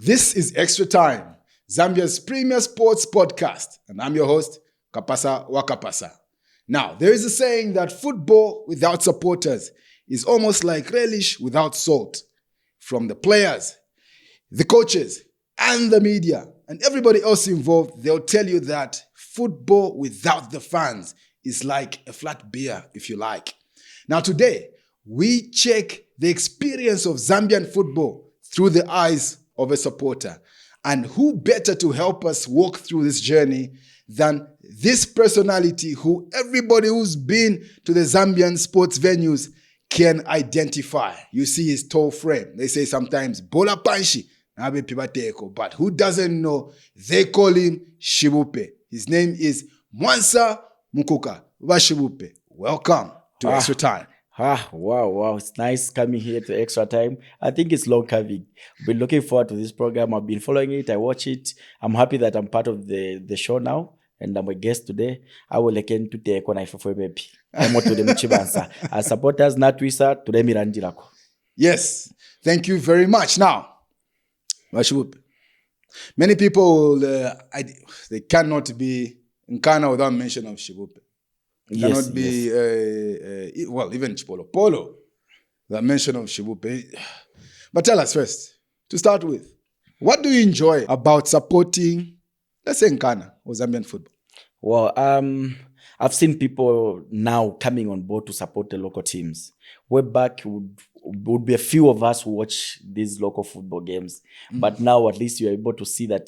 This is Extra Time, Zambia's premier sports podcast, and I'm your host, Kapasa Wakapasa. Now, there is a saying that football without supporters is almost like relish without salt. From the players, the coaches, and the media, and everybody else involved, they'll tell you that football without the fans is like a flat beer, if you like. Now, today, we check the experience of Zambian football through the eyes of a supporter. And who better to help us walk through this journey than this personality who everybody who's been to the Zambian sports venues can identify. You see his tall frame. They say sometimes, Bola Panshi, but who doesn't know? They call him Shibupe. His name is Mwansa Mukuka. Shibupe, welcome to Extra Time. Wow. It's nice coming here to Extra Time. I think it's long coming. I've been looking forward to this program. I've been following it. I watch it. I'm happy that I'm part of the show now. And I'm a guest today. I will again to take on for baby. I'm to them chibansa. As supporters, not wisa to them irandirako. Yes, thank you very much. Now, many people they cannot be in Ghana without mention of Shibupe. Cannot be even Chipolo Polo, the mention of Shibupe. But tell us first, to start with, what do you enjoy about supporting, let's say, in Ghana or Zambian football? Well, I've seen people now coming on board to support the local teams. Way back, would be a few of us who watch these local football games. But now at least you're able to see that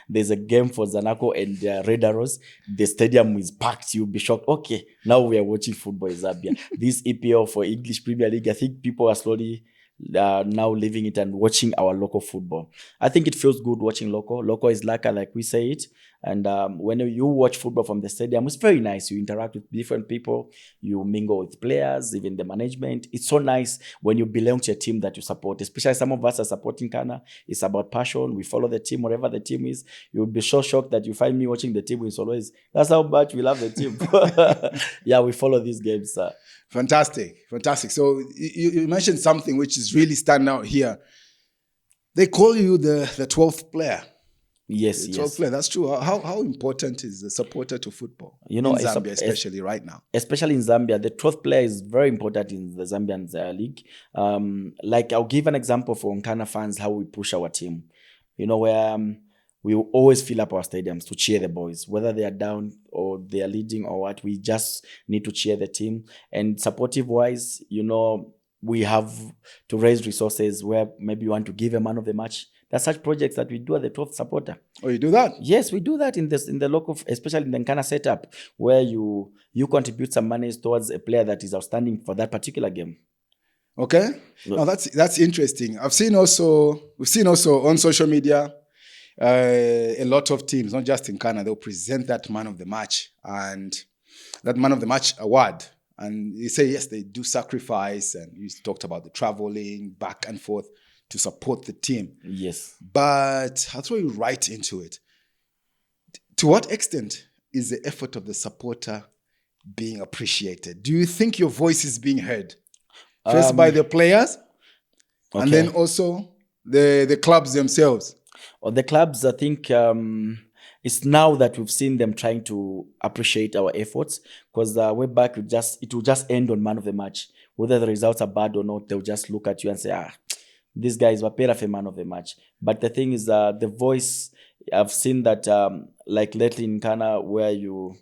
there's a game for Zanaco and Red Arrows. The stadium is packed. You'll be shocked. Okay, now we are watching football in Zambia. This EPL for English Premier League, I think people are slowly now living it and watching our local football. I think it feels good watching local. Local is like we say it. And when you watch football from the stadium, it's very nice. You interact with different people. You mingle with players, even the management. It's so nice when you belong to a team that you support. Especially some of us are supporting Ghana. It's about passion. We follow the team, whatever the team is. You would be so shocked that you find me watching the team in Solois. That's how much we love the team. Yeah, we follow these games. Fantastic. So you mentioned something which is really standing out here. They call you the 12th player. Yes, the 12th player. That's true. How important is the supporter to football? You know, in Zambia, especially right now. Especially in Zambia, the 12th player is very important in the Zambian league. Like I'll give an example for Nkana fans how we push our team. You know, where we always fill up our stadiums to cheer the boys, whether they are down or they are leading or what. We just need to cheer the team. And supportive wise, you know, we have to raise resources where maybe you want to give a man of the match. There's such projects that we do at the 12th supporter. Oh, you do that? Yes, we do that in the local, especially in the Nkana setup, where you contribute some money towards a player that is outstanding for that particular game. Okay. Now that's interesting. We've seen also on social media, a lot of teams, not just in Ghana, they'll present that man of the match and that man of the match award. And you say, yes, they do sacrifice. And you talked about the traveling back and forth to support the team. Yes. But I'll throw you right into it. To what extent is the effort of the supporter being appreciated? Do you think your voice is being heard? First by the players, okay, and then also the clubs themselves? Or the clubs, I think it's now that we've seen them trying to appreciate our efforts, because way back it will just end on man of the match. Whether the results are bad or not, they'll just look at you and say, these guys were paid for man of the match. But the thing is, the voice, I've seen that like lately in Ghana, where you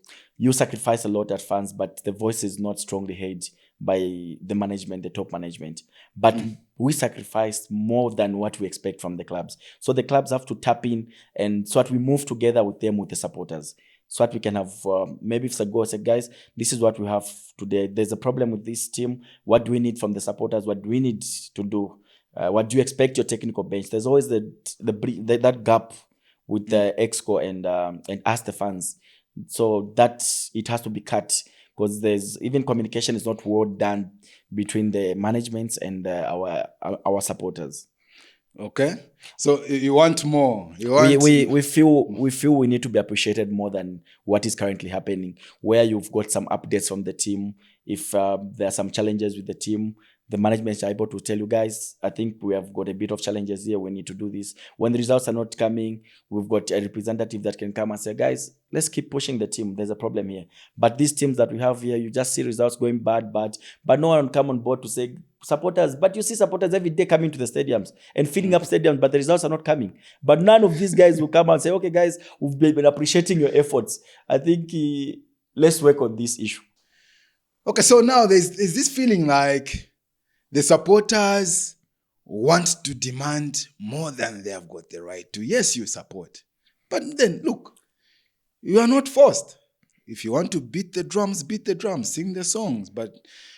sacrifice a lot at fans, but the voice is not strongly heard by the management, the top management. But we sacrifice more than what we expect from the clubs. So the clubs have to tap in, and so that we move together with them, with the supporters. So that we can have, maybe if Sago said, guys, this is what we have today. There's a problem with this team. What do we need from the supporters? What do we need to do? What do you expect your technical bench? There's always that gap with the Exco and us, the fans. So that it has to be cut, because there's even communication is not well done between the managements and our supporters. Okay, so you want more. We feel we need to be appreciated more than what is currently happening. Where you've got some updates from the team, if there are some challenges with the team, the management is able to tell you guys, I think we have got a bit of challenges here. We need to do this. When the results are not coming, we've got a representative that can come and say, guys, let's keep pushing the team. There's a problem here. But these teams that we have here, you just see results going bad, but no one come on board to say, supporters, but you see supporters every day coming to the stadiums and filling up stadiums, but the results are not coming. But none of these guys will come and say, okay, guys, we've been appreciating your efforts. I think let's work on this issue. Okay, so now there's this feeling like the supporters want to demand more than they have got the right to. Yes, you support. But then, look, you are not forced. If you want to beat the drums, sing the songs, but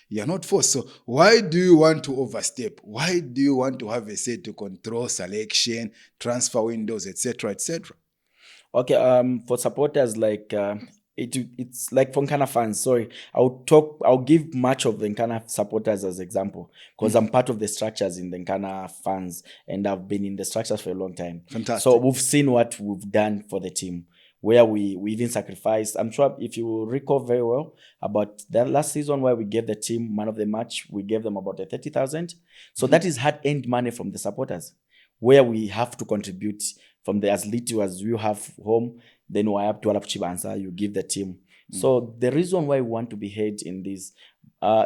you're not forced. So why do you want to overstep? Why do you want to have a say to control selection, transfer windows, etc., etc.? Okay, for supporters, like it's like for Nkana fans. Sorry, I'll give much of the Nkana supporters as example because I'm part of the structures in the Nkana fans and I've been in the structures for a long time. Fantastic. So we've seen what we've done for the team, where we even sacrificed. I'm sure if you recall very well about that last season where we gave the team man of the match, we gave them about 30,000. So that is hard-earned money from the supporters, where we have to contribute from the as little as you have home, then we have to Chibansa, you give the team. So the reason why we want to be heard in this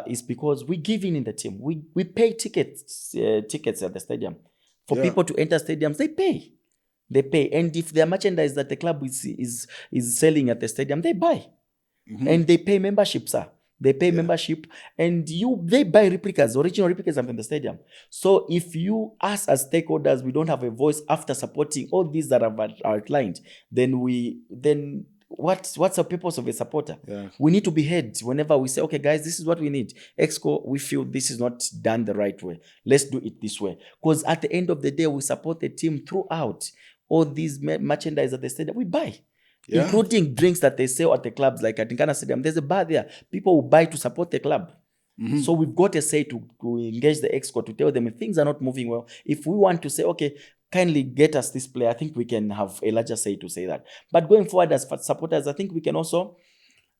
is because we give in the team. We pay tickets at the stadium. For people to enter stadiums, they pay. They pay. And if their merchandise that the club is selling at the stadium, they buy. And they pay membership, sir. They pay membership and they buy replicas, original replicas from the stadium. So if you, us as stakeholders, we don't have a voice after supporting all these that I've outlined, then what's the purpose of a supporter? Yeah. We need to be heard whenever we say, okay, guys, this is what we need. Exco, we feel this is not done the right way. Let's do it this way. Because at the end of the day, we support the team throughout. All these merchandise at the stadium, we buy. Yeah. Including drinks that they sell at the clubs, like at Nkana Stadium. There's a bar there. People will buy to support the club. So we've got a say to engage the Exco, to tell them if things are not moving well. If we want to say, okay, kindly get us this player, I think we can have a larger say to say that. But going forward as supporters, I think we can also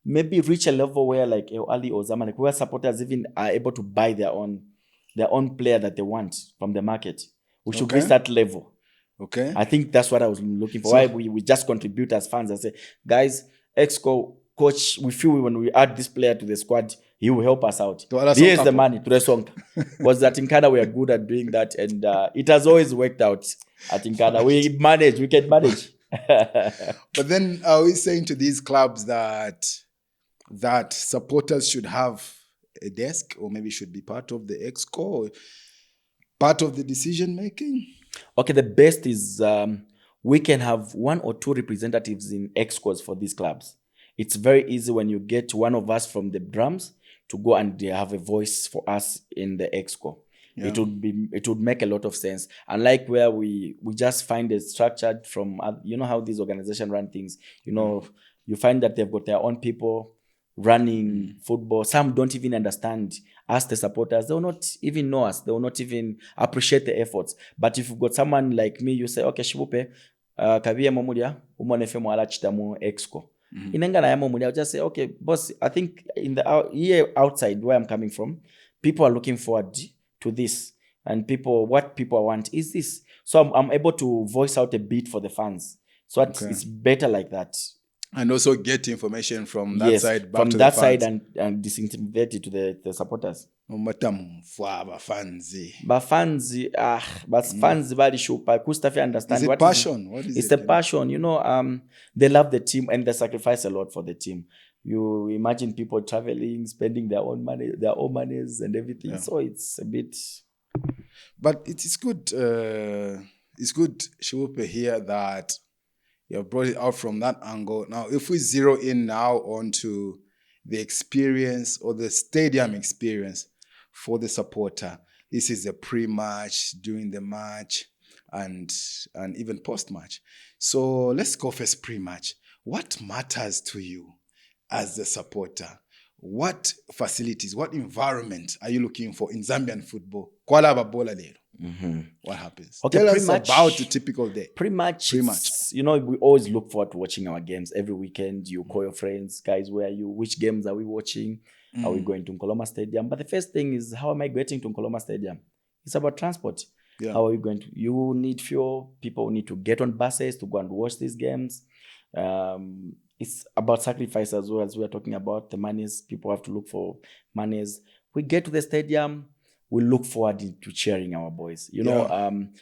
maybe reach a level where like El Ali or Zamalek, where supporters even are able to buy their own player that they want from the market. We should reach that level. Okay. I think that's what I was looking for. So, why we just contribute as fans and say, guys, Exco coach, we feel when we add this player to the squad, he will help us out. Here's the money to the song. Because at Nkana we are good at doing that, and it has always worked out. At Nkana we can manage. But then are we saying to these clubs that supporters should have a desk, or maybe should be part of the Exco, or part of the decision making? Okay, the best is we can have one or two representatives in Excos for these clubs. It's very easy when you get one of us from the drums to go and have a voice for us in the Exco. Yeah. It would make a lot of sense. Unlike where we just find it structured from, you know how these organizations run things. You know, you find that they've got their own people running football. Some don't even understand us, the supporters. They will not even know us. They will not even appreciate the efforts. But if you've got someone like me, you say, okay, Shibupe, kaviye momudia, umonefe mwala chitamu Exco. Inenga na ya momudia, I'll just say, okay, boss, I think in the here outside where I'm coming from, people are looking forward to this. And what people want is this. So I'm able to voice out a bit for the fans. So it's better like that. And also get information from that side back from to that the fans. side and disintermediate it to the supporters. Bafanzi bali shupa kustafi understand. Is it passion? What is it's it? The passion. You know, they love the team and they sacrifice a lot for the team. You imagine people traveling, spending their own monies and everything. Yeah. So it's a bit. But it's good. It's good, Shibupe, here that you have brought it out from that angle. Now, if we zero in now onto the experience or the stadium experience for the supporter, this is the pre-match, during the match, and even post-match. So let's go first pre-match. What matters to you as the supporter? What facilities, what environment are you looking for in Zambian football? What happens? Okay, tell us about a typical day. Pre-match. You know, we always look forward to watching our games every weekend. You call your friends, guys, where are you? Which games are we watching? Are we going to Nkoloma Stadium? But the first thing is, how am I getting to Nkoloma Stadium? It's about transport. Yeah. How are you going to? You need fuel. People need to get on buses to go and watch these games. It's about sacrifice as well, as we are talking about the monies. People have to look for monies. We get to the stadium, we look forward to cheering our boys.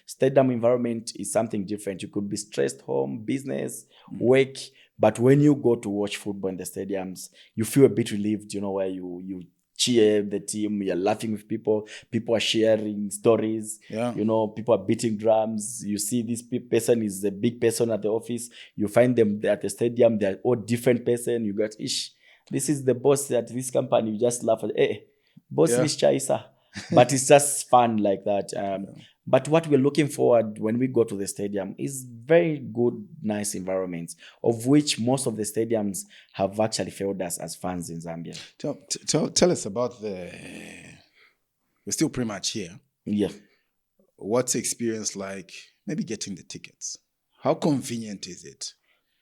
Stadium environment is something different. You could be stressed home, business, work, but when you go to watch football in the stadiums, you feel a bit relieved, where you cheer the team, you're laughing with people are sharing stories. Yeah. People are beating drums. You see this person is a big person at the office, you find them at the stadium, they're all different person. You got, this is the boss at this company. You just laugh at, hey, boss, Yeah. Miss Chaisa. But it's just fun like that. But what we're looking forward when we go to the stadium is very good, nice environments, of which most of the stadiums have actually failed us as fans in Zambia. Tell us about we're still pretty much here. Yeah. What's the experience like, maybe getting the tickets? How convenient is it?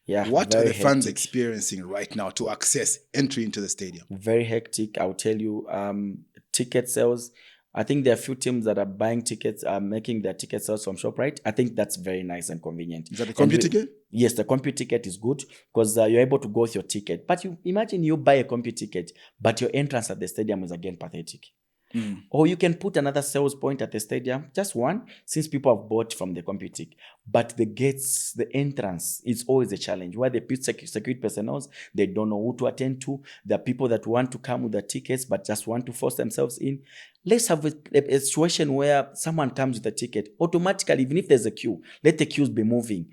Yeah. What are the fans hectic. experiencing right now to access entry into the stadium? Very hectic, I'll tell you. Ticket sales, I think there are a few teams that are buying tickets, making their ticket sales from ShopRite. I think that's very nice and convenient. Is that the computer ticket? Yes, the computer ticket is good because you're able to go with your ticket. But you imagine you buy a computer ticket, but your entrance at the stadium is again pathetic. Or you can put another sales point at the stadium, just one, since people have bought from the computer. But the gates, the entrance, is always a challenge. Where they put security personnel, they don't know who to attend to. There are people that want to come with their tickets, but just want to force themselves in. Let's have a situation where someone comes with a ticket. Automatically, even if there's a queue, let the queues be moving.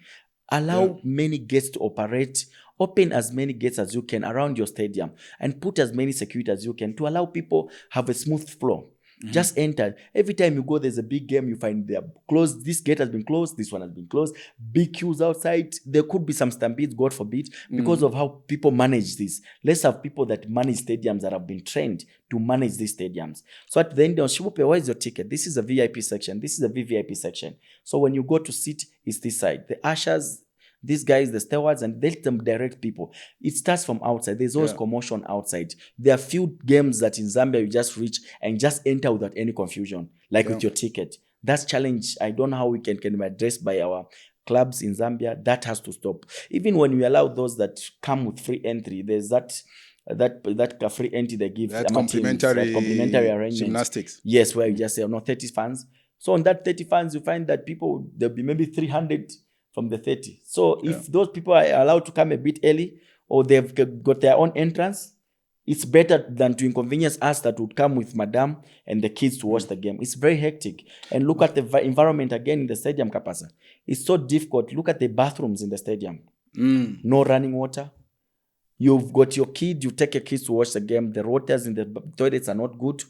Allow many gates to operate. Open as many gates as you can around your stadium and put as many security as you can to allow people have a smooth flow. Just enter. Every time you go, there's a big game, you find they're closed. This gate has been closed. This one has been closed. Big queues outside. There could be some stampedes, God forbid, because of how people manage this. Let's have people that manage stadiums that have been trained to manage these stadiums. So at the end of Shibupe, where is your ticket? This is a VIP section. This is a VVIP section. So when you go to sit, it's this side. The ushers, these guys, the stewards, and let them direct people. It starts from outside. There's always commotion outside. There are few games that in Zambia you just reach and just enter without any confusion, like with your ticket. That's challenge. I don't know how we can be addressed by our clubs in Zambia. That has to stop. Even when we allow those that come with free entry, there's that free entry they give. That complimentary arrangement. Gymnastics. Yes, where you just say, 30 fans. So on that 30 fans, you find that people, there'll be maybe 300 from the 30. So if those people are allowed to come a bit early or they've got their own entrance, it's better than to inconvenience us that would come with madam and the kids to watch the game. It's very hectic. And look at the environment again in the stadium, Kapasa. It's so difficult. Look at the bathrooms in the stadium. No running water. You've got your kid, you take your kids to watch the game. The rotors in the toilets are not good.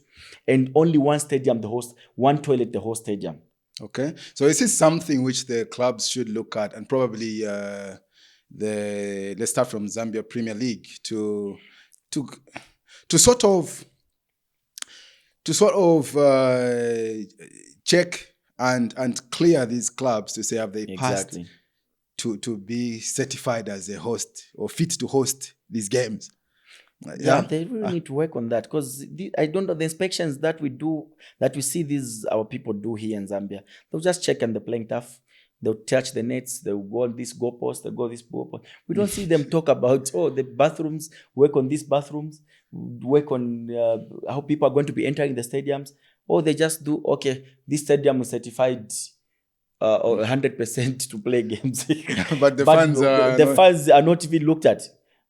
And only one toilet the whole stadium. Okay, so this is something which the clubs should look at, and probably let's start from Zambia Premier League to sort of check and clear these clubs to say have they passed to be certified as a host or fit to host these games. They really need to work on that because I don't know the inspections that we do, that we see our people do here in Zambia. They'll just check on the playing turf. They'll touch the nets. They'll go on this goalpost. They'll go this goalpost. We don't see them talk about, the bathrooms, work on these bathrooms, work on how people are going to be entering the stadiums. Or they just do, this stadium is certified 100% to play games. But the fans are not even looked at.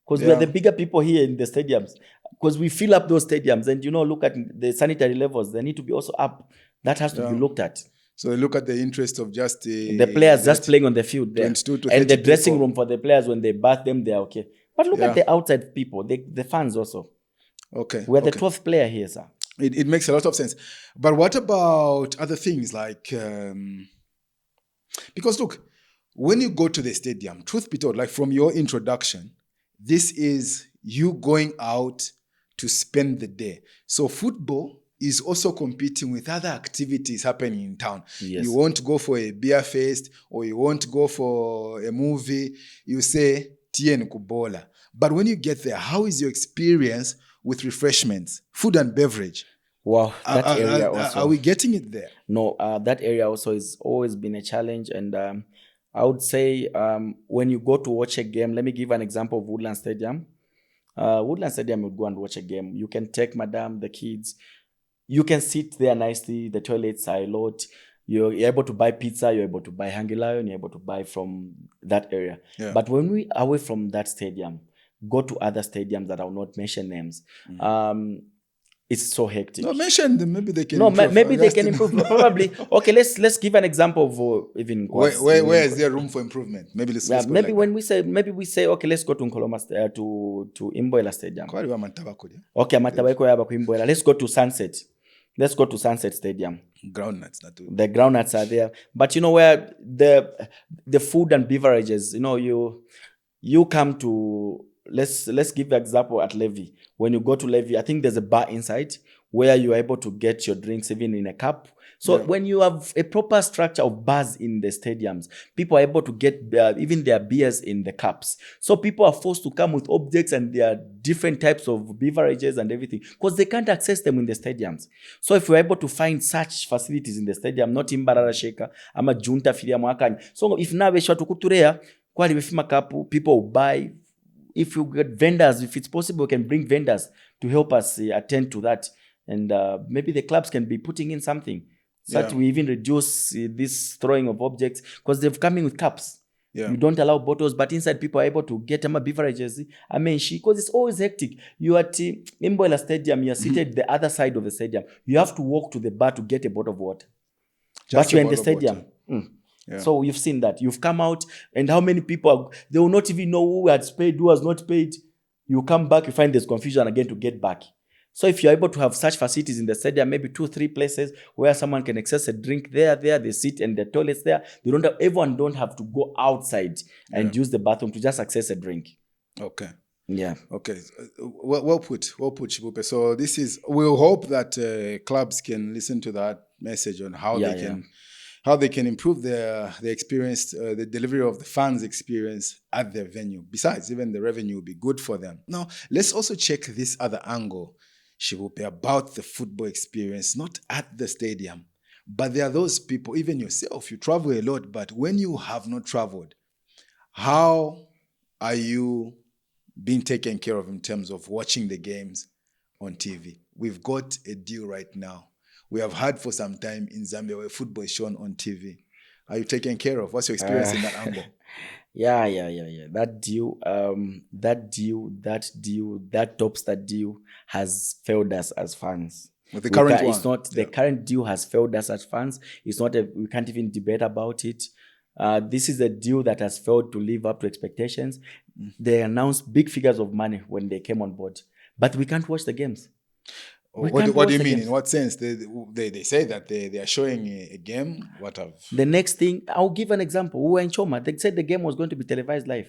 Because we are the bigger people here in the stadiums. Because we fill up those stadiums. And, look at the sanitary levels. They need to be also up. That has to be looked at. So they look at the interest of just the players just playing on the field there. And the dressing room for the players, when they bath them, they're okay. But look at the outside people, the fans also. Okay. We're the 12th player here, sir. It makes a lot of sense. But what about other things like... because look, when you go to the stadium, truth be told, like from your introduction... This is you going out to spend the day. So football is also competing with other activities happening in town. Yes. You won't go for a beer fest or you won't go for a movie. You say, Tien Kubola. But when you get there, how is your experience with refreshments, food and beverage. Wow, that area also. Are we getting it there? No, that area also has always been a challenge. And I would say when you go to watch a game, let me give an example of Woodland Stadium. Woodland Stadium, you go and watch a game. You can take madam, the kids. You can sit there nicely. The toilets are a lot. You're able to buy pizza. You're able to buy Hungry Lion. You're able to buy from that area. Yeah. But when we are away from that stadium, go to other stadiums that I will not mention names. It's so hectic. No, mention them. Maybe they can. No, improve. maybe they can improve. Probably. Okay, let's give an example of even where is there room for improvement? Maybe let's go maybe like when we say okay, let's go to Nkoloma to Imboela Stadium. that. Okay, Matabaiko yaba ku Imboela. Let's go to Sunset. Let's go to Sunset Stadium. Groundnuts. The groundnuts are there, but you know where the food and beverages. You know, you come to. Let's give an example at Levy. When you go to Levy, I think there's a bar inside where you're able to get your drinks even in a cup. So when you have a proper structure of bars in the stadiums, people are able to get even their beers in the cups. So people are forced to come with objects and there are different types of beverages and everything because they can't access them in the stadiums. So if we're able to find such facilities in the stadium, not in Barara Sheka, ama Junta Filia Mwakani. So if now we shot to Kuturea, people will buy. If you get vendors, if it's possible, we can bring vendors to help us attend to that. And maybe the clubs can be putting in something so that we even reduce this throwing of objects because they're coming with cups. Yeah. You don't allow bottles, but inside people are able to get beverages. Because it's always hectic. You are at Imboela Stadium, you're seated the other side of the stadium. You have to walk to the bar to get a bottle of water. But you're in the stadium. Yeah. So you've seen that. You've come out, and how many people they will not even know who has paid, who has not paid. You come back, you find there's confusion again to get back. So if you're able to have such facilities in the stadium, maybe 2-3 places where someone can access a drink there, they sit and the toilets there. Everyone don't have to go outside and use the bathroom to just access a drink. Okay. Yeah. Okay. Well put, Chibupe. So we'll hope that clubs can listen to that message on how they can improve their experience, the delivery of the fans' experience at their venue. Besides, even the revenue will be good for them. Now, let's also check this other angle, Shibupe, about the football experience, not at the stadium, but there are those people, even yourself, you travel a lot, but when you have not traveled, how are you being taken care of in terms of watching the games on TV? We've got a deal right now. We have had for some time in Zambia where football is shown on TV. Are you taken care of? What's your experience in that angle? Yeah. That Topstar deal has failed us as fans. With the current one? It's not, the current deal has failed us as fans. It's not, we can't even debate about it. This is a deal that has failed to live up to expectations. They announced big figures of money when they came on board, but we can't watch the games. What do you mean? In what sense? They say that they are showing a game. The next thing, I'll give an example. We were in Choma. They said the game was going to be televised live.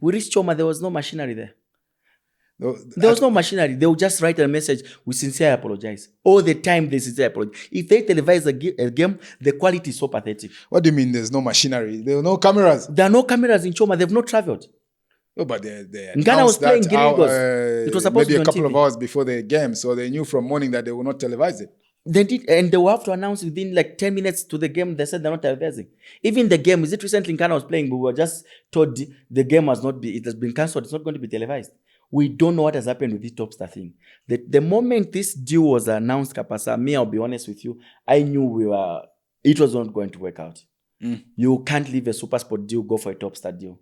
We reached Choma. There was no machinery there. There was no machinery. They would just write a message. We sincerely apologize. All the time they sincerely apologize. If they televise a game, the quality is so pathetic. What do you mean there's no machinery? There are no cameras? There are no cameras in Choma. They've not traveled. No, but they Ghana was playing Gringos. It was supposed maybe to be a couple on TV. of hours before the game, so they knew from morning that they will not televise it. They did, and they will have to announce within like 10 minutes to the game. They said they're not televising. Even the game, is it recently Ghana was playing, but we were just told the game it has been cancelled. It's not going to be televised. We don't know what has happened with this Topstar thing. The moment this deal was announced, Kapasa, I'll be honest with you, I knew it was not going to work out. You can't leave a SuperSport deal, go for a Topstar deal.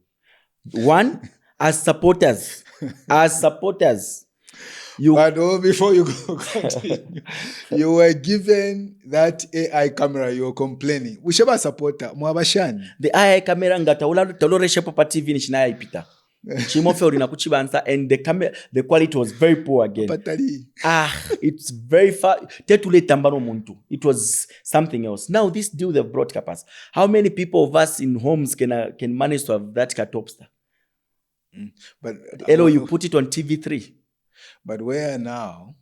One, as supporters, before you go continue, you were given that AI camera, you were complaining. Whichever supporter, Mwabashani. The AI camera ngata ulareshe papa TV nishinaya ipita. Chimofe na kuchibansa, and the quality was very poor again. It's very far. It was something else. Now this deal they've brought Kapas. How many people of us in homes can manage to have that Topstar? But you put it on TV3. But where now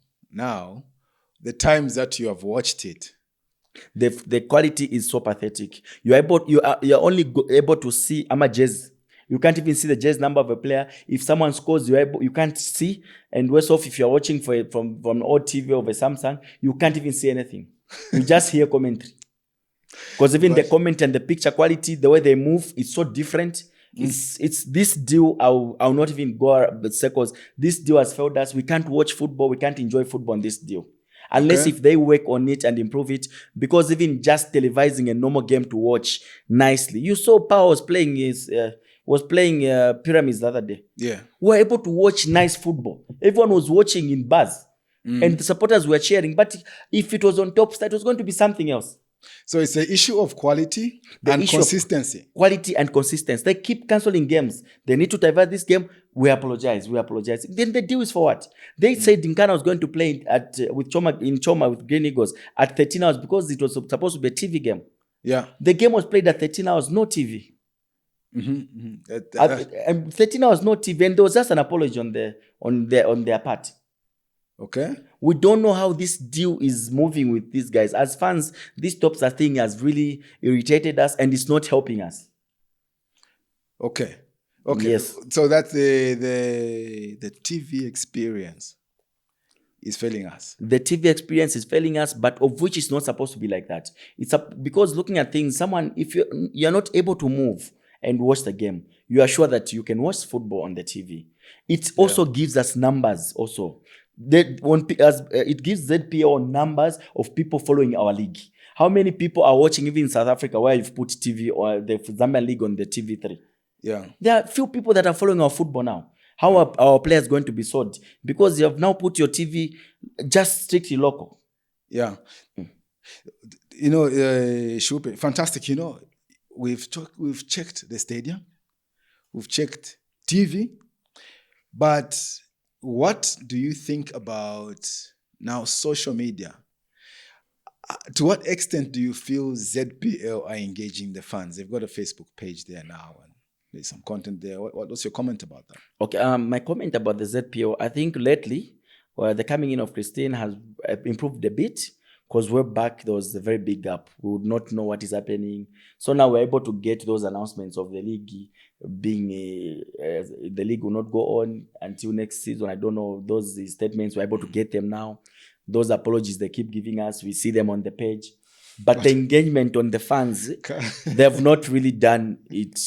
the times that you have watched it, the quality is so pathetic. You're only able to see Amajez You can't even see the jersey number of a player. If someone scores, you can't see. And worse off, if you're watching from an old TV or a Samsung, you can't even see anything. You just hear commentary. Because even the comment and the picture quality, the way they move, it's so different. It's this deal. I'll not even go the circles. This deal has failed us. We can't watch football. We can't enjoy football on this deal. Unless if they work on it and improve it. Because even just televising a normal game to watch nicely. You saw Power was playing Pyramids the other day. Yeah. We were able to watch nice football. Everyone was watching in buzz. And the supporters were cheering. But if it was on Top Star, it was going to be something else. So it's an issue of quality and consistency. Quality and consistency. They keep cancelling games. They need to divert this game. We apologize. Then the deal is for what? They said Dinkana was going to play with Choma with Green Eagles at 13 hours because it was supposed to be a TV game. Yeah. The game was played at 13 hours, no TV. 13 hours, no TV. And there was just an apology on their part. Okay. We don't know how this deal is moving with these guys. As fans, this Top Star thing has really irritated us and it's not helping us. Okay. Yes. So that's the TV experience is failing us. The TV experience is failing us, but of which it's not supposed to be like that. Because looking at things, if you're not able to move and watch the game, you are sure that you can watch football on the TV. It also gives us numbers also. It gives ZPO numbers of people following our league. How many people are watching even in South Africa where you've put TV or the Zambian league on the TV3? Yeah. There are few people that are following our football now. How are our players going to be sold? Because you have now put your TV just strictly local. Yeah. You know, Shupe, fantastic. You know, we've checked the stadium. We've checked TV. But what do you think about now social media? To what extent do you feel ZPL are engaging the fans? They've got a Facebook page there now, and there's some content there. What's your comment about that? Okay, my comment about the ZPL, I think lately, the coming in of Christine has improved a bit because we're back. There was a very big gap. We would not know what is happening. So now we're able to get those announcements of the league being the league will not go on until next season. I don't know. Those statements, we're able to get them now. Those apologies they keep giving us, we see them on the page. But the engagement on the fans, they have not really done it.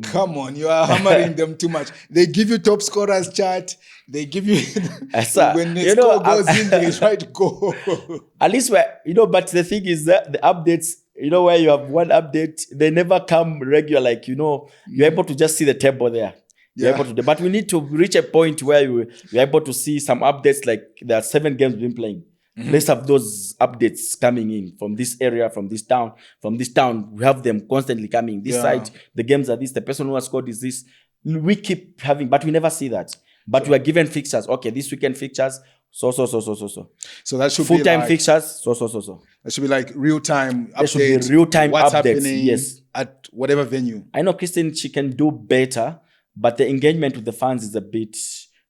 Come on, you are hammering them too much. They give you top scorers chart. They give you when the score goes in, they try to go. At least but the thing is that the updates, where you have one update, they never come regular. Like, you're able to just see the table there. You're able to, but we need to reach a point where you're able to see some updates. Like there are 7 games we've been playing. Let's have those updates coming in from this area, from this town. From this town, we have them constantly coming. This side, the games are this. The person who has scored is this. We keep having, but we never see that. But we are given fixtures. Okay, this weekend fixtures. So. So that should full-time be like, fixtures. So. That should be like real-time updates. There should be real-time what's updates. happening at whatever venue. I know Christine, she can do better, but the engagement with the fans is a bit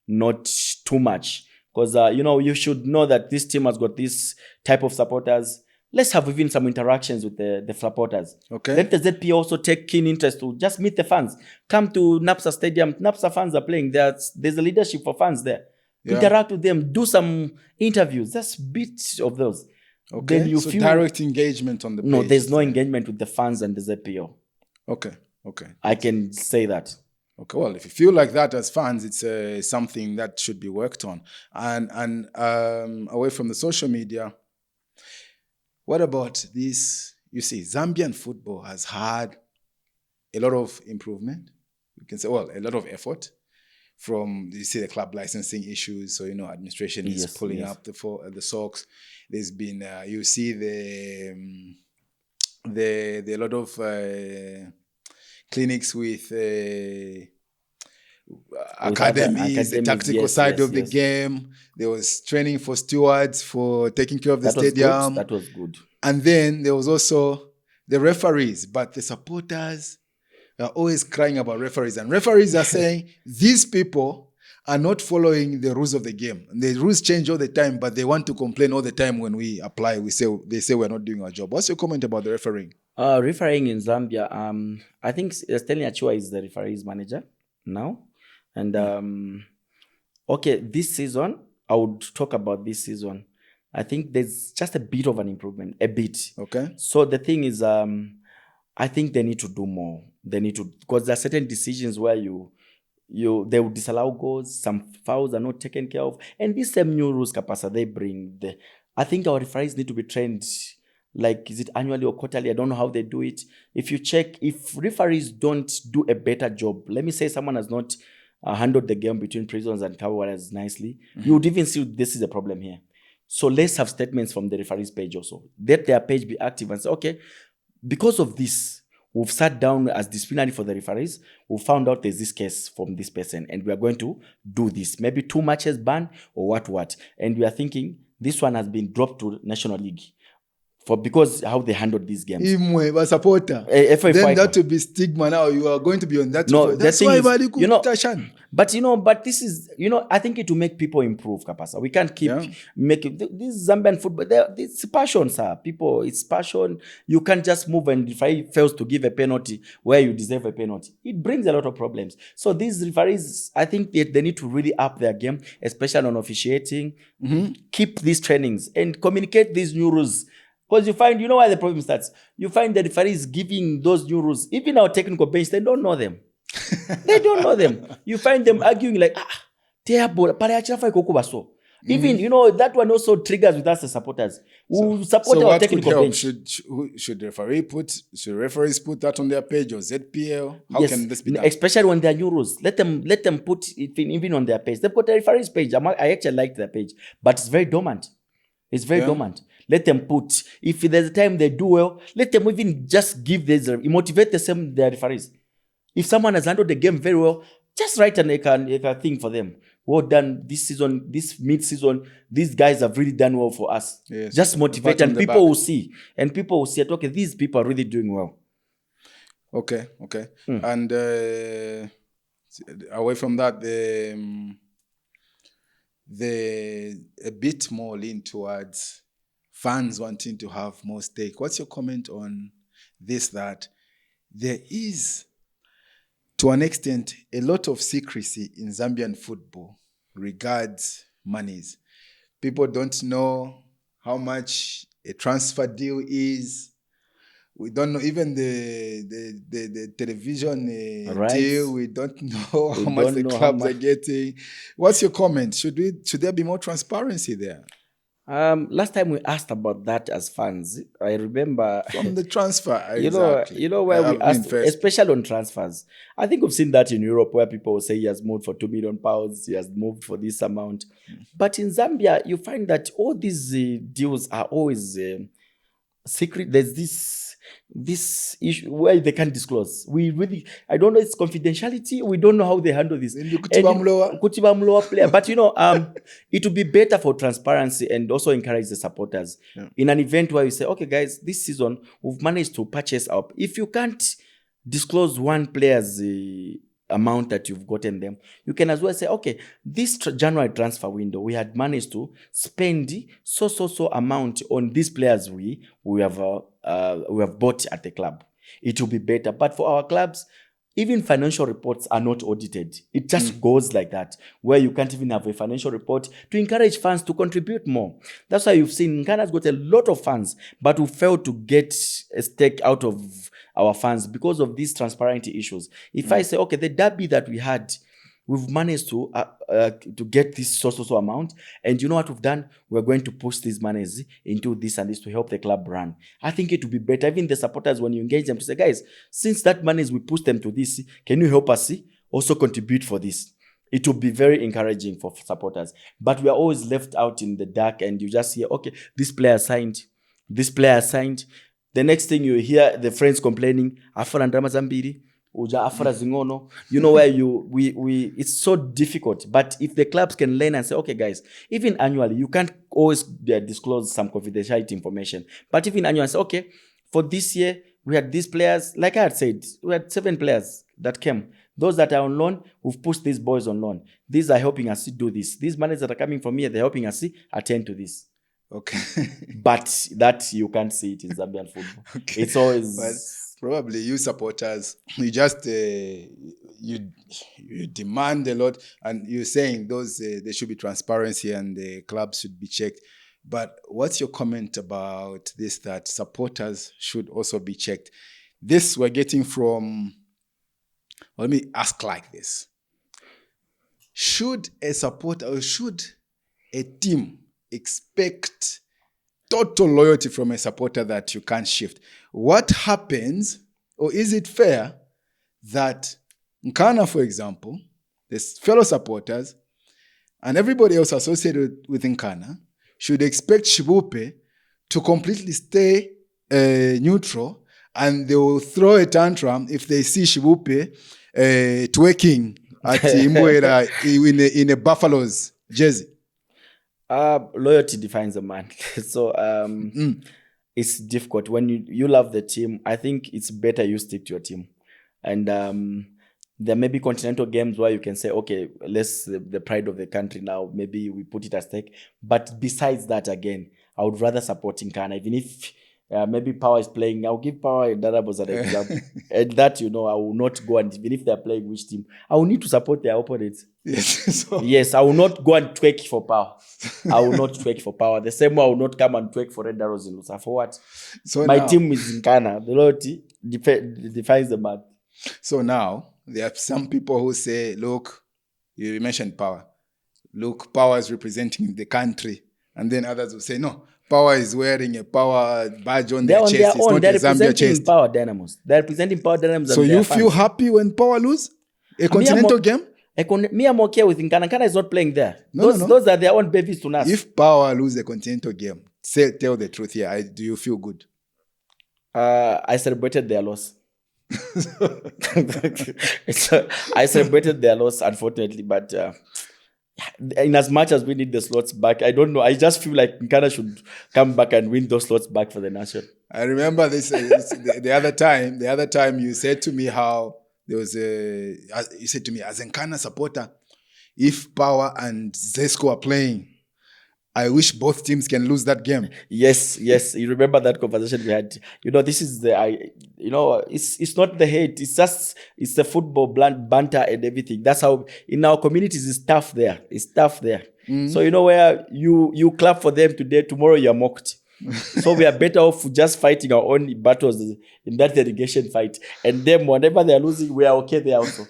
not too much. Because, you should know that this team has got this type of supporters. Let's have even some interactions with the supporters. Okay. Let the ZP also take keen interest to just meet the fans. Come to NAPSA Stadium. NAPSA fans are playing. There's a leadership for fans there. Yeah. Interact with them. Do some interviews. Just bits of those. Okay. Then you feel direct engagement on the page. No, there's no engagement with the fans and the ZPO. Okay. I can say that. Okay, well, if you feel like that as fans, it's something that should be worked on. And away from the social media, what about this? You see, Zambian football has had a lot of improvement. You can say, a lot of effort from, you see the club licensing issues. So, administration is pulling up the socks. There's been, you see the lot of clinics with academies, the tactical side of the game. There was training for stewards for taking care of the stadium. That was good. And then there was also the referees, but the supporters are always crying about referees. And referees are saying these people are not following the rules of the game. And the rules change all the time, but they want to complain all the time when we apply. They say we're not doing our job. What's your comment about the refereeing? Refereeing in Zambia, I think Stanley Achua is the referee's manager now. And okay, this season, I would talk about this season. I think there's just a bit of an improvement, a bit. Okay. So the thing is, I think they need to do more. They need to, because there are certain decisions where they will disallow goals, some fouls are not taken care of. And these same new rules, Kapasa, they bring. I think our referees need to be trained, like, is it annually or quarterly? I don't know how they do it. If you check, if referees don't do a better job, let me say someone has not handled the game between Prisons and Cabo Warriors nicely, you would even see this is a problem here. So let's have statements from the referees page also. Let their page be active and say, okay, because of this, we've sat down as disciplinary for the referees. We found out there's this case from this person, and we are going to do this. Maybe 2 matches ban or what. And we are thinking this one has been dropped to National League because how they handled these games. Imwe, a supporter. Then that will be stigma now. You are going to be on that. No, that's why Tashan. But this is, I think it will make people improve, Kapasa. We can't keep making this Zambian football. It's passion, sir. People, it's passion. You can't just move, and if he fails to give a penalty where you deserve a penalty, it brings a lot of problems. So these referees, I think they need to really up their game, especially on officiating. Keep these trainings and communicate these new rules. Because you find, why the problem starts? You find the referees giving those new rules. Even our technical bench, they don't know them. They don't know them. You find them arguing like, terrible. Even, that one also triggers with us, the supporters. Who support our technical bench. Should referees put that on their page or ZPL? How can this be done? Especially when there are new rules. Let them put it even on their page. They've got a referees page. I actually like their page. But it's very dormant. It's very dormant. Let them put, if there's a time they do well, let them even just give motivate their referees. If someone has handled the game very well, just write a thing for them. Well done this season, this mid-season, these guys have really done well for us. Yes. Just motivate, and people will see. And people will see, okay, these people are really doing well. Okay. And away from that, a bit more lean towards fans wanting to have more stake. What's your comment on this, that there is, to an extent, a lot of secrecy in Zambian football regards monies? People don't know how much a transfer deal is. We don't know even the television deal. We don't know how much the clubs are getting. What's your comment? Should there be more transparency there? Last time we asked about that as fans, I remember from the transfer. Exactly. Where we asked, especially on transfers. I think we've seen that in Europe, where people will say he has moved for £2 million, he has moved for this amount. But in Zambia, you find that all these deals are always secret. There's this issue where they can't disclose. I don't know, it's confidentiality. We don't know how they handle this. Kutibamloa player. But it would be better for transparency and also encourage the supporters. In an event where you say, okay guys, this season we've managed to purchase up. If you can't disclose one player's amount that you've gotten them, you can as well say, okay, this January transfer window, we had managed to spend so amount on these players we have bought at the club. It will be better. But for our clubs, even financial reports are not audited. It just goes like that, where you can't even have a financial report to encourage fans to contribute more. That's why you've seen Ghana's got a lot of fans, but we failed to get a stake out of our fans because of these transparency issues. If I say, okay, the derby that we had, we've managed to get this so amount, and you know what we've done? We're going to push these monies into this and this to help the club run. I think it would be better, even the supporters, when you engage them, to say, guys, since that monies we push them to this, can you help us also contribute for this? It will be very encouraging for supporters. But we are always left out in the dark, and you just hear, okay, this player signed. The next thing you hear, the friends complaining, Afra and Ramazambiri, Uja Afra Zingono, where it's so difficult. But if the clubs can learn and say, okay, guys, even annually, you can't always disclose some confidentiality information. But even annually, say, okay, for this year, we had these players, like I had said, we had 7 players that came. Those that are on loan, we've pushed these boys on loan. These are helping us do this. These managers that are coming from here, they're helping us attend to this. Okay. But that you can't see it in Zambian football. Okay. It's But always probably you supporters, you just you demand a lot, and you're saying those there should be transparency and the clubs should be checked. But what's your comment about this? That supporters should also be checked. This we're getting from. Let me ask like this: should a supporter or should a team expect total loyalty from a supporter that you can't shift? What happens, or is it fair that Nkana, for example, the fellow supporters and everybody else associated with Nkana should expect Shibupe to completely stay neutral, and they will throw a tantrum if they see Shibupe twerking at Imbuera in a Buffalo's jersey? loyalty defines a man. So it's difficult when you love the team. I think it's better you stick to your team, and there may be continental games where you can say, okay, let's the pride of the country now. Maybe we put it at stake. But besides that, again, I would rather support Nkana, even if maybe Power is playing. I'll give Power Darabo as an example, and that I will not go, and even if they're playing which team, I will need to support their opponents. Yes. So, Yes, I will not go and twerk for Power. I will not twerk for Power. The same way I will not come and twerk for Red Arrows in Lusa. For what? so My now, team is in Ghana. The loyalty defines the man. So now there are some people who say, look, you mentioned Power. Look, Power is representing the country. And then others will say, no, Power is wearing a Power badge on They're their on chest. their It's own. not They're a Zambia representing chest. Power Dynamos. They're representing Power Dynamos. So and you their feel fans. happy when Power lose? A Me, continental game? I'm okay with Nkana. Nkana is not playing there. No. Those are their own babies to us. If Power lose a continental game, tell the truth here. Do you feel good? I celebrated their loss. I celebrated their loss, unfortunately, but in as much as we need the slots back, I don't know. I just feel like Nkana should come back and win those slots back for the nation. I remember this the other time. The other time you said to me how there was you said to me, as a Nkana supporter, if Power and Zesco are playing, I wish both teams can lose that game. Yes. You remember that conversation we had. This is it's not the hate. It's the football banter and everything. That's how in our communities it's tough there. So where you clap for them today, tomorrow you're mocked. So we are better off just fighting our own battles in that delegation fight. And them, whenever they are losing, we are okay there also.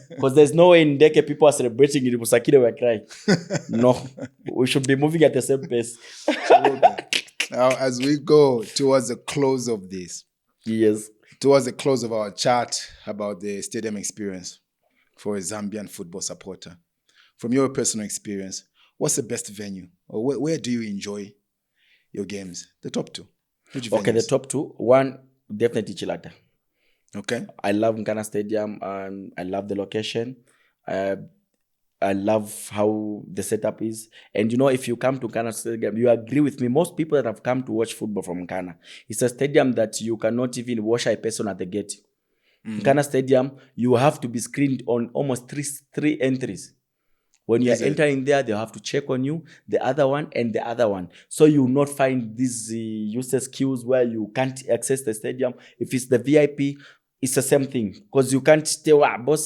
Because there's no way in Ndeke people are celebrating in Musakire, we're crying. No. We should be moving at the same pace. Now, as we go towards the close of this, Yes. towards the close of our chat about the stadium experience for a Zambian football supporter, from your personal experience, what's the best venue? Or where do you enjoy your games? The top two. Which Okay, the venues? top two. One, definitely Chilata. Okay. I love Nkana Stadium and I love the location. I love how the setup is. And if you come to Nkana Stadium, you agree with me. Most people that have come to watch football from Nkana, it's a stadium that you cannot even wash a person at the gate. Nkana Stadium, you have to be screened on almost three entries. When you are entering there, they'll have to check on you, the other one and the other one. So you will not find these useless queues where you can't access the stadium. If it's the VIP, it's the same thing. Because you can't stay, boss,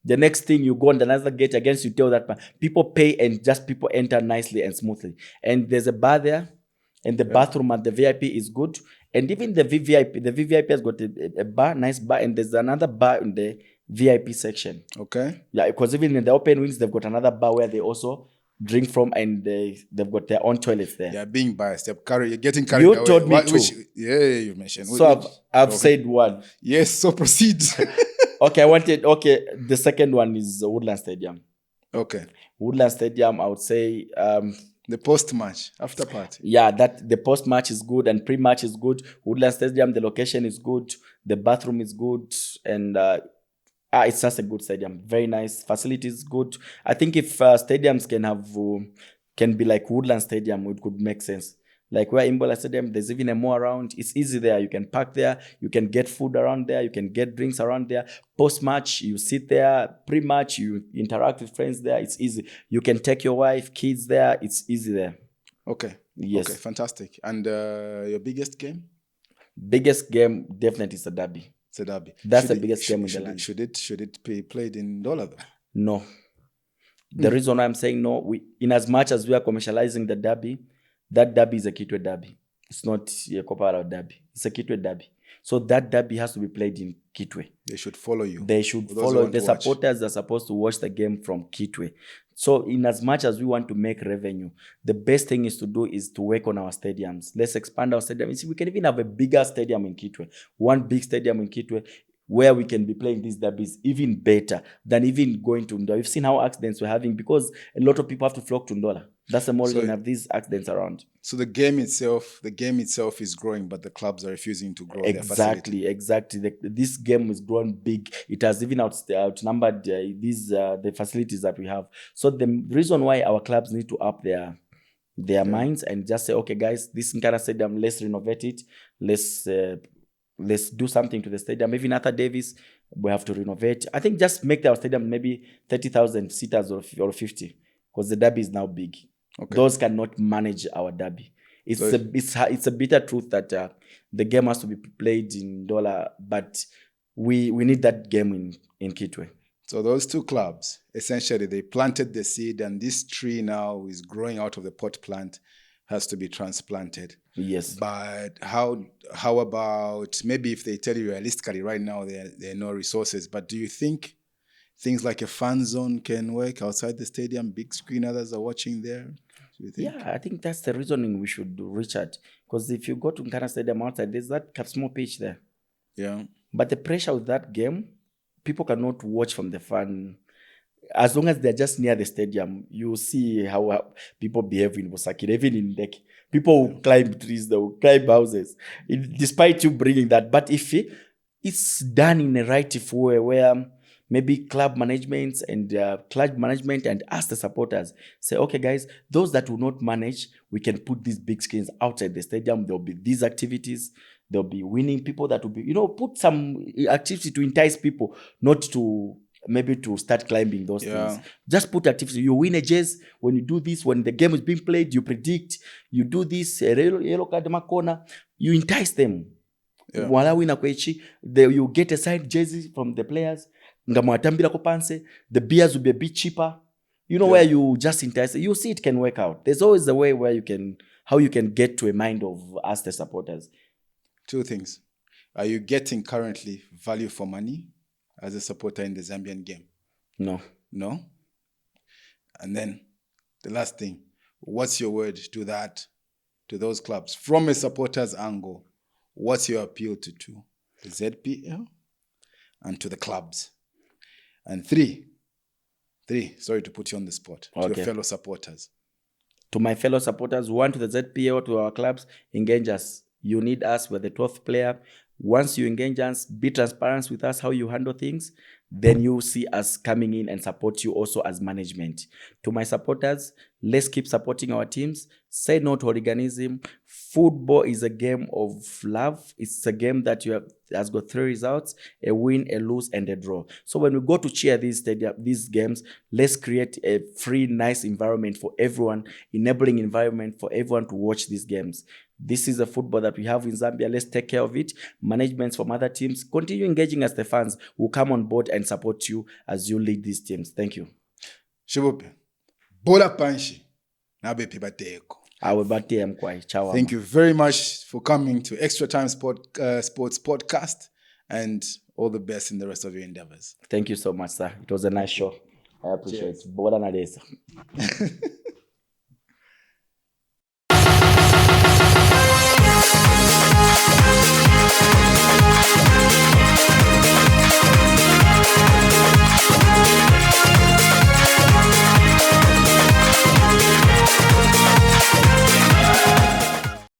the next thing you go on another gate against, you tell that people pay and just people enter nicely and smoothly. And there's a bar there, and the bathroom at the VIP is good. And even the VVIP has got a bar, nice bar, and there's another bar in the VIP section. Okay. Yeah, because even in the open wings, they've got another bar where they also drink from, and they've got their own toilets there. Yeah, being biased. You're getting carried You away. told me two. You mentioned. So I've said one. Yes, so proceed. Okay, the second one is Woodland Stadium. Okay. Woodland Stadium, I would say... the post-match, after party. Yeah, that the post-match is good and pre-match is good. Woodland Stadium, the location is good. The bathroom is good. And it's just a good stadium. Very nice. Facilities good. I think if stadiums can be like Woodland Stadium, it could make sense. Like where Imbola Stadium, there's even a mall around. It's easy there. You can park there. You can get food around there. You can get drinks around there. Post-match, you sit there. Pre-match, you interact with friends there. It's easy. You can take your wife, kids there. It's easy there. Okay. Yes. Okay, fantastic. And your biggest game? Biggest game definitely is the derby. It's a derby. That's the biggest game in the land. Should it be played in dollar though? No. The reason why I'm saying no, in as much as we are commercializing the derby, that derby is a Kitwe derby. It's not a Kopara derby. It's a Kitwe derby. So that derby has to be played in Kitwe. They should follow you. They should follow. The supporters are supposed to watch the game from Kitwe. So in as much as we want to make revenue, the best thing is to do is to work on our stadiums. Let's expand our stadium. See, we can even have a bigger stadium in Kitwe. One big stadium in Kitwe where we can be playing these derbies even better than even going to Ndola. We've seen how accidents we're having because a lot of people have to flock to Ndola. That's the more reason we have these accidents around. So the game itself is growing, but the clubs are refusing to grow their facility. Exactly. This game is growing big. It has even outnumbered the facilities that we have. So the reason why our clubs need to up their minds and just say, okay, guys, this Nkana Stadium, let's renovate it. Let's do something to the stadium. Even Arthur Davis, we have to renovate. I think just make our stadium maybe 30,000 seaters or 50, because the derby is now big. Okay. Those cannot manage our derby. It's a bitter truth that the game has to be played in dollar, but we need that game in Kitwe. So those two clubs, essentially, they planted the seed, and this tree now is growing out of the pot plant, has to be transplanted. Yes. But how about maybe if they tell you realistically right now there are no resources, but do you think things like a fan zone can work outside the stadium, big screen, others are watching there? Do you think? Yeah, I think that's the reasoning we should do, Richard. Because if you go to Nkana Stadium outside, there's that small pitch there. Yeah. But the pressure with that game, people cannot watch from the fan. As long as they're just near the stadium, you see how people behave in Bosaki. Even in Dek, people will climb trees, they will climb houses, despite you bringing that. But if it's done in a right way, where maybe club management and us, the supporters, say, okay, guys, those that will not manage, we can put these big screens outside the stadium. There'll be these activities. There'll be winning people that will be, put some activity to entice people, not to maybe to start climbing those things. Just put activity. You win a jazz when you do this. When the game is being played, you predict. You do this. Yellow card corner. You entice them. You get a signed jersey from the players. The beers will be a bit cheaper. Where you just entice. You see, it can work out. There's always a way where how you can get to a mind of us, the supporters. Two things. Are you getting currently value for money as a supporter in the Zambian game? No. And then the last thing, what's your word to those clubs? From a supporter's angle, what's your appeal to the ZPL and to the clubs? And three, sorry to put you on the spot, to your fellow supporters. To my fellow supporters, one, to the ZPL, to our clubs, engage us. You need us. We're the 12th player. Once you engage us, be transparent with us how you handle things, then you see us coming in and support you also as management. To my supporters, let's keep supporting our teams. Say no to hooliganism. Football is a game of love. It's a game that has got 3 results: a win, a lose, and a draw. So when we go to cheer these games, let's create a free, nice environment for everyone, enabling environment for everyone to watch these games. This is a football that we have in Zambia. Let's take care of it. Managements from other teams, continue engaging as the fans who come on board and support you as you lead these teams. Thank you. Shibupe, Bola Panshi, Nabepi Bateko. Thank you very much for coming to Extra Time Sports Podcast, and all the best in the rest of your endeavors. Thank you so much, sir. It was a nice show. I appreciate it.